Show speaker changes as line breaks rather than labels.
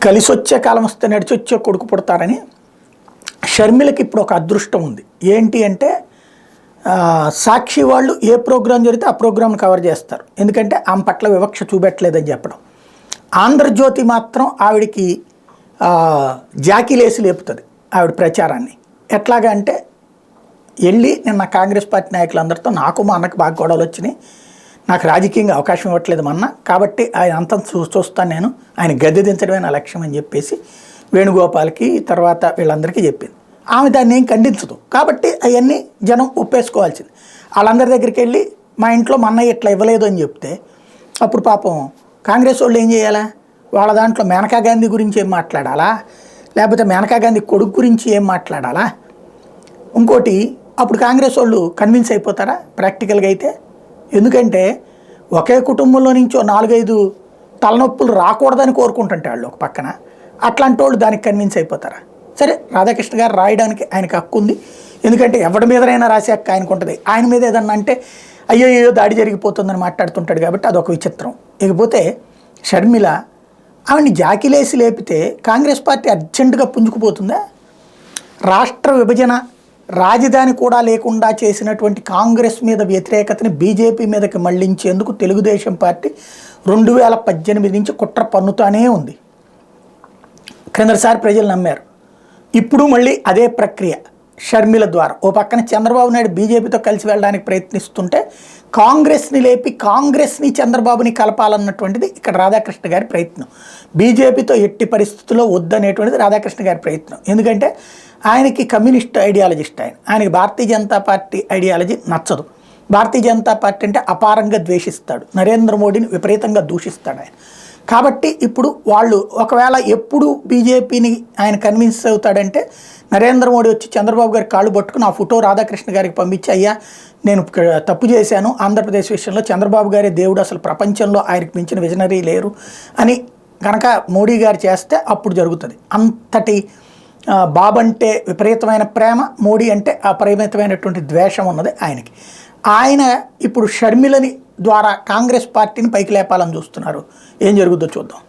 కలిసొచ్చే కాలం వస్తే నడిచొచ్చే కొడుకు పుడతారని షర్మిలకి ఇప్పుడు ఒక అదృష్టం ఉంది. ఏంటి అంటే సాక్షి వాళ్ళు ఏ ప్రోగ్రాం జరిగితే ఆ ప్రోగ్రామ్ని కవర్ చేస్తారు, ఎందుకంటే ఆమె పట్ల వివక్ష చూపెట్టలేదని చెప్పడం. ఆంధ్రజ్యోతి మాత్రం ఆవిడికి జాకీలేసి లేపుతుంది ఆవిడ ప్రచారాన్ని. ఎట్లాగా అంటే వెళ్ళి నిన్న కాంగ్రెస్ పార్టీ నాయకులందరితో నాకు మా అన్నకు బాగా గొడవలు వచ్చినాయి, నాకు రాజకీయంగా అవకాశం ఇవ్వట్లేదు మా అన్న, కాబట్టి ఆయన అంతా చూస్తాను, నేను ఆయన గద్దె దించడమే నా లక్ష్యం అని చెప్పేసి వేణుగోపాల్కి తర్వాత వీళ్ళందరికీ చెప్పింది. ఆమె దాన్ని ఏం ఖండించదు, కాబట్టి అవన్నీ జనం ఒప్పేసుకోవాల్సింది. వాళ్ళందరి దగ్గరికి వెళ్ళి మా ఇంట్లో మా అన్నయ్య ఇట్లా ఇవ్వలేదు అని చెప్తే అప్పుడు పాపం కాంగ్రెస్ వాళ్ళు ఏం చేయాలా? వాళ్ళ దాంట్లో మేనకా గాంధీ గురించి ఏం మాట్లాడాలా, లేకపోతే మేనకా గాంధీ కొడుకు గురించి ఏం మాట్లాడాలా? ఇంకోటి అప్పుడు కాంగ్రెస్ వాళ్ళు కన్విన్స్ అయిపోతారా ప్రాక్టికల్గా అయితే? ఎందుకంటే ఒకే కుటుంబంలో నుంచో 4-5 తలనొప్పులు రాకూడదని కోరుకుంటుంటే వాళ్ళు ఒక పక్కన, అట్లాంటి వాళ్ళు దానికి కన్విన్స్ అయిపోతారా? సరే, రాధాకృష్ణ గారు రాయడానికి ఆయనకు హక్కు ఉంది, ఎందుకంటే ఎవరి మీదనైనా రాసే హక్కు ఆయనకు ఉంటుంది. ఆయన మీద ఏదన్నా అంటే అయ్యో దాడి జరిగిపోతుందని మాట్లాడుతుంటాడు, కాబట్టి అదొక విచిత్రం. ఇకపోతే షర్మిల ఆవిడ్ని జాకిలేసి లేపితే కాంగ్రెస్ పార్టీ అర్జెంటుగా పుంజుకుపోతుందా? రాష్ట్ర విభజన రాజధాని కూడా లేకుండా చేసినటువంటి కాంగ్రెస్ మీద వ్యతిరేకతని బీజేపీ మీదకి మళ్లించేందుకు తెలుగుదేశం పార్టీ 2018 నుంచి కుట్ర పన్నుతానే ఉంది. క్రిందసారి ప్రజలు నమ్మారు, ఇప్పుడు మళ్ళీ అదే ప్రక్రియ షర్మిల ద్వారా. ఓ పక్కన చంద్రబాబు నాయుడు బీజేపీతో కలిసి వెళ్ళడానికి ప్రయత్నిస్తుంటే కాంగ్రెస్ని లేపి కాంగ్రెస్ని చంద్రబాబుని కలపాలన్నటువంటిది ఇక్కడ రాధాకృష్ణ గారి ప్రయత్నం. బీజేపీతో ఎట్టి పరిస్థితుల్లో వద్దనేటువంటిది రాధాకృష్ణ గారి ప్రయత్నం. ఎందుకంటే ఆయనకి కమ్యూనిస్ట్ ఐడియాలజిస్ట్, ఆయనకి భారతీయ జనతా పార్టీ ఐడియాలజీ నచ్చదు. భారతీయ జనతా పార్టీ అంటే అపారంగా ద్వేషిస్తాడు, నరేంద్ర మోడీని విపరీతంగా దూషిస్తాడు ఆయన. కాబట్టి ఇప్పుడు వాళ్ళు ఒకవేళ ఎప్పుడు బీజేపీని ఆయన కన్విన్స్ అవుతాడంటే నరేంద్ర మోడీ వచ్చి చంద్రబాబు గారి కాళ్ళు పట్టుకుని ఆ ఫోటో రాధాకృష్ణ గారికి పంపించి, అయ్యా నేను తప్పు చేశాను, ఆంధ్రప్రదేశ్ విషయంలో చంద్రబాబు గారే దేవుడు, అసలు ప్రపంచంలో ఆయనకు మించిన విజనరీ లేరు అని కనుక మోడీ గారు చేస్తే అప్పుడు జరుగుతుంది. అంతటి బాబంటే విపరీతమైన ప్రేమ, మోడీ అంటే అపరిమితమైనటువంటి ద్వేషం ఉన్నది ఆయనకి. ఆయన ఇప్పుడు షర్మిలని ద్వారా కాంగ్రెస్ పార్టీని పైకి లేపాలని చూస్తున్నారు. ఏం జరుగుతుందో చూద్దాం.